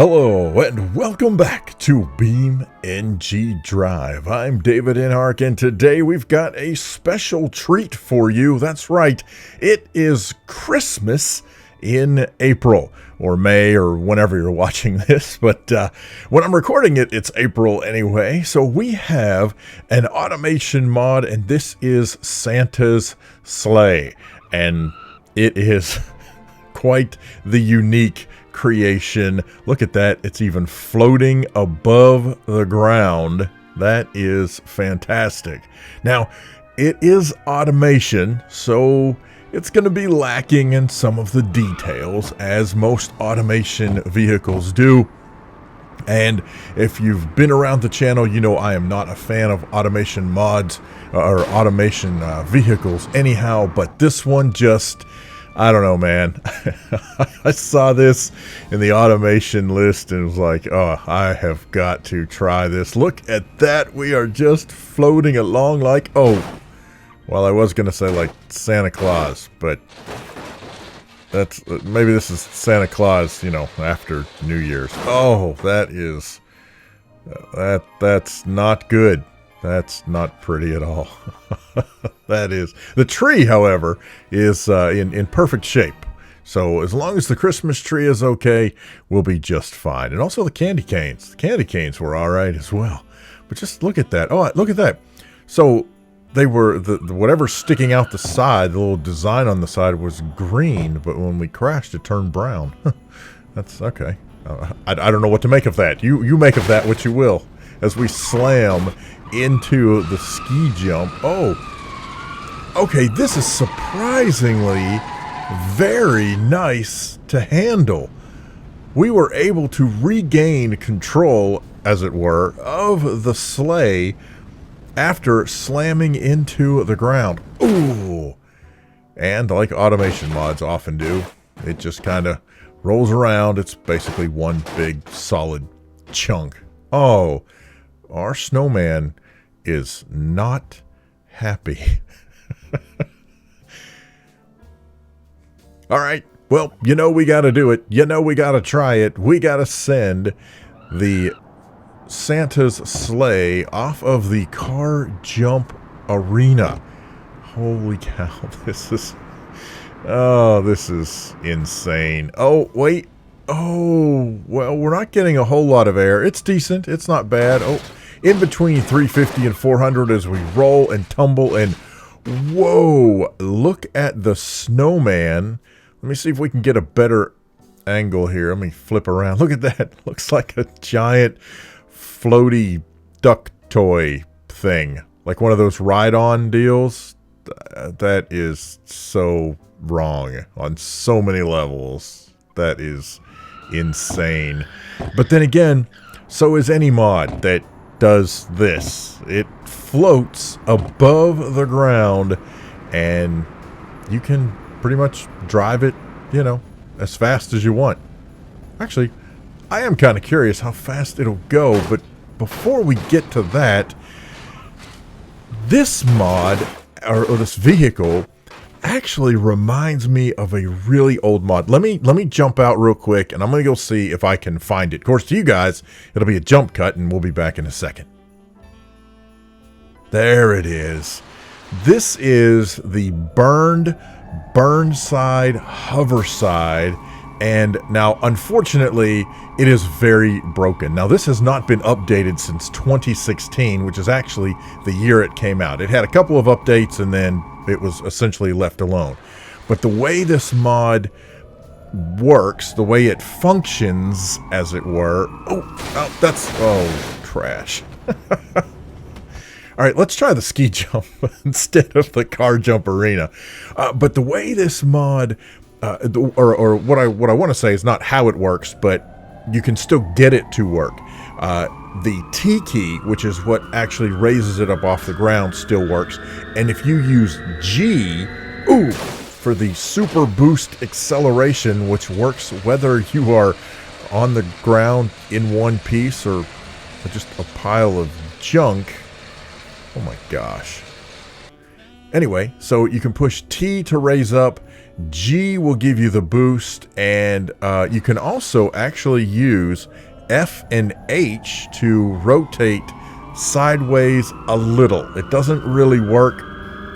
Hello and welcome back to BeamNG Drive. I'm davidinark and today we've got a special treat for you. That's right, it is Christmas in April or May or whenever you're watching this, but when I'm recording it, it's April anyway. So we have an automation mod and this is Santa's Sleigh, and it is quite the unique creation. Look at that, it's even floating above the ground. That is fantastic. Now, it is automation, so it's going to be lacking in some of the details, as most automation vehicles do. And if you've been around the channel, you know I am not a fan of automation mods or automation vehicles anyhow, but this one just, I don't know, man. I saw this in the automation list and was like, oh, I have got to try this. Look at that. We are just floating along like, oh, well, I was going to say like Santa Claus, but that's, maybe this is Santa Claus, you know, after New Year's. Oh, that is, that's not good. That's not pretty at all. That is. The tree, however, is in perfect shape. So as long as the Christmas tree is okay, we'll be just fine. And also the candy canes. The candy canes were all right as well. But just look at that. Oh, look at that. So they were, the whatever's sticking out the side, the little design on the side was green, but when we crashed, it turned brown. That's okay. I don't know what to make of that. You make of that what you will. As we slam into the ski jump. Oh, okay, this is surprisingly very nice to handle. We were able to regain control, as it were, of the sleigh after slamming into the ground. Ooh! And like automation mods often do, it just kind of rolls around. It's basically one big solid chunk. Oh, our snowman is not happy. All right, well, you know we got to do it. You know we got to try it. We got to send the Santa's sleigh off of the car jump arena. Holy cow, this is insane. Oh, wait. Oh, well, we're not getting a whole lot of air. It's decent. It's not bad. Oh, in between 350 and 400 as we roll and tumble and whoa, look at the snowman. Let me see if we can get a better angle here. Let me flip around. Look at that. Looks like a giant floaty duck toy thing. Like one of those ride-on deals. That is so wrong on so many levels. That is insane. But then again, so is any mod that does this. It floats above the ground and you can pretty much drive it, you know, as fast as you want. Actually, I am kind of curious how fast it'll go, but before we get to that, this mod or this vehicle actually reminds me of a really old mod. Let me jump out real quick and I'm gonna go see if I can find it. Of course, to you guys, it'll be a jump cut and we'll be back in a second. There it is. This is the Burnside Hoverside, and now unfortunately it is very broken. Now this has not been updated since 2016, which is actually the year it came out. It had a couple of updates and then it was essentially left alone. But the way this mod works, the way it functions, as it were. Oh, that's, oh, trash. All right, let's try the ski jump instead of the car jump arena. But the way this mod, or what I want to say is not how it works, but you can still get it to work. The T key, which is what actually raises it up off the ground, still works. And if you use G, for the super boost acceleration, which works whether you are on the ground in one piece or just a pile of junk. Oh my gosh. Anyway, so you can push T to raise up, G will give you the boost, and you can also actually use F and H to rotate sideways a little. It doesn't really work,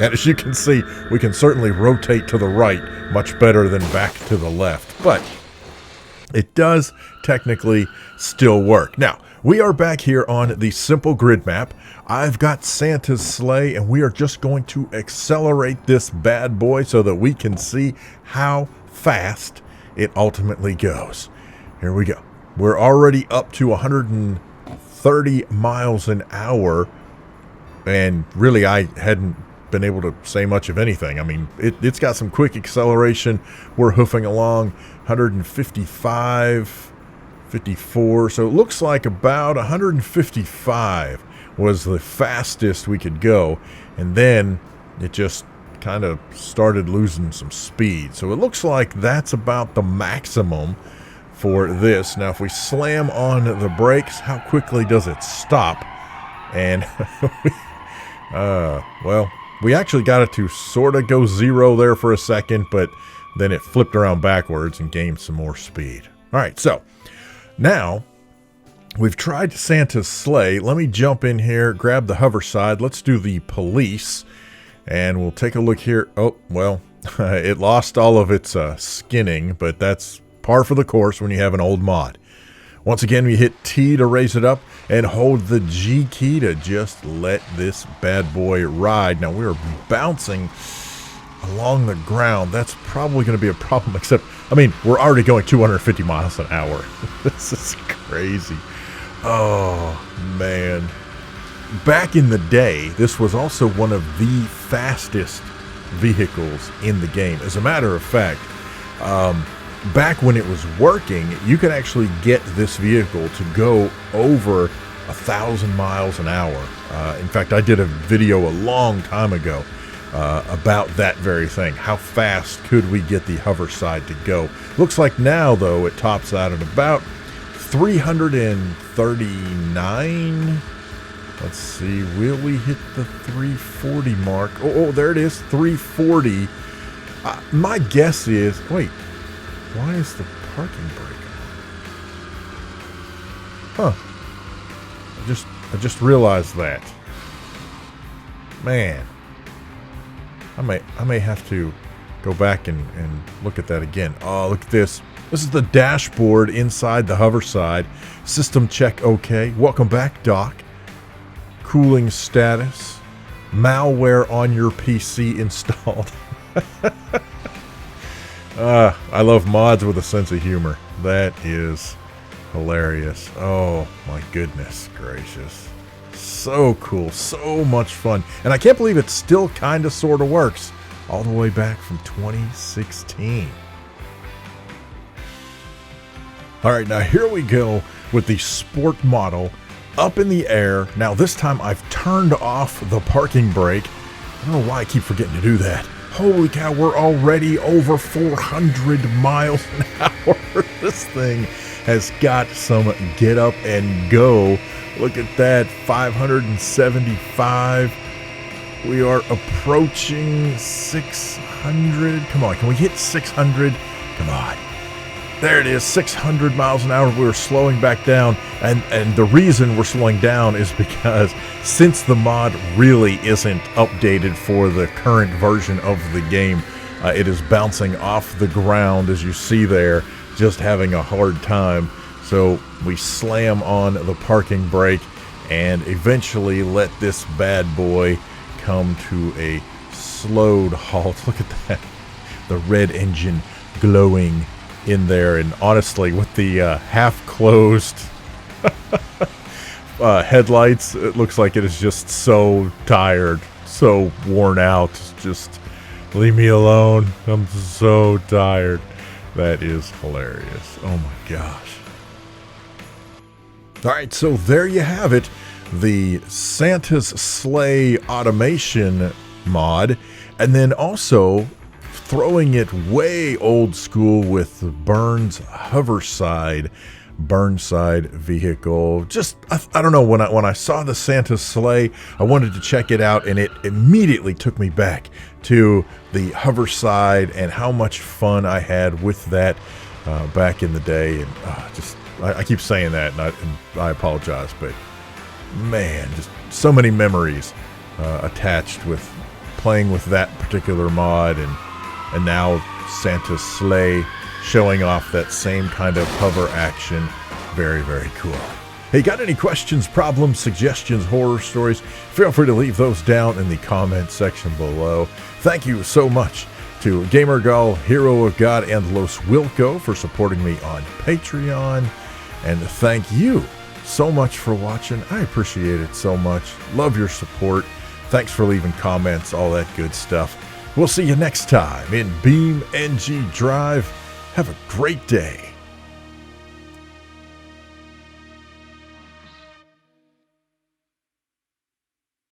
and as you can see, we can certainly rotate to the right much better than back to the left, but it does technically still work. Now, we are back here on the simple grid map. I've got Santa's sleigh, and we are just going to accelerate this bad boy so that we can see how fast it ultimately goes. Here we go. We're already up to 130 miles an hour, and really I hadn't been able to say much of anything. I mean, it's got some quick acceleration. We're hoofing along 155, 54, so it looks like about 155 was the fastest we could go, and then it just kind of started losing some speed. So it looks like that's about the maximum for this. Now if we slam on the brakes, how quickly does it stop? And well, we actually got it to sort of go zero there for a second, but then it flipped around backwards and gained some more speed. All right, so now we've tried Santa's sleigh. Let me jump in here, grab the Hoverside. Let's do the police, and we'll take a look here. Oh, well, it lost all of its skinning, but that's par for the course when you have an old mod. Once again, we hit T to raise it up and hold the G key to just let this bad boy ride. Now we're bouncing along the ground. That's probably going to be a problem, except, I mean, we're already going 250 miles an hour. This is crazy. Oh, man. Back in the day, this was also one of the fastest vehicles in the game. As a matter of fact, back when it was working, you could actually get this vehicle to go over 1,000 miles an hour. In fact, I did a video a long time ago about that very thing. How fast could we get the Hoverside to go? Looks like now, though, it tops out at about 339. Let's see, will we hit the 340 mark? Oh, there it is, 340. My guess is, wait, why is the parking brake on? Huh. I just realized that. Man. I may have to go back and look at that again. Oh, look at this. This is the dashboard inside the Hoverside. System check okay. Welcome back, Doc. Cooling status. Malware on your PC installed. I love mods with a sense of humor. That is hilarious. Oh my goodness gracious. So cool. So much fun. And I can't believe it still kind of sort of works all the way back from 2016. All right, now here we go with the sport model up in the air. Now this time I've turned off the parking brake. I don't know why I keep forgetting to do that. Holy cow, we're already over 400 miles an hour. This thing has got some get up and go. Look at that, 575. We are approaching 600. Come on, can we hit 600? Come on. There it is, 600 miles an hour. We're slowing back down, and the reason we're slowing down is because since the mod really isn't updated for the current version of the game, it is bouncing off the ground, as you see there, just having a hard time. So we slam on the parking brake and eventually let this bad boy come to a slowed halt. Look at that, the red engine glowing in there, and honestly, with the half-closed headlights, it looks like it is just so tired, so worn out. Just leave me alone. I'm so tired. That is hilarious. Oh my gosh. All right, so there you have it. The Santa's Sleigh automation mod, and then also throwing it way old school with Burns Hoverside Burnside vehicle. Just, I don't know, when I saw the Santa Sleigh, I wanted to check it out, and it immediately took me back to the Hoverside and how much fun I had with that back in the day. And I keep saying that, and I apologize, but man, just so many memories attached with playing with that particular mod, and now Santa Sleigh showing off that same kind of hover action. Very, very cool. Hey, got any questions, problems, suggestions, horror stories? Feel free to leave those down in the comment section below. Thank you so much to GamerGull, Hero of God, and LosWilko for supporting me on Patreon. And thank you so much for watching. I appreciate it so much. Love your support. Thanks for leaving comments, all that good stuff. We'll see you next time in BeamNG Drive. Have a great day.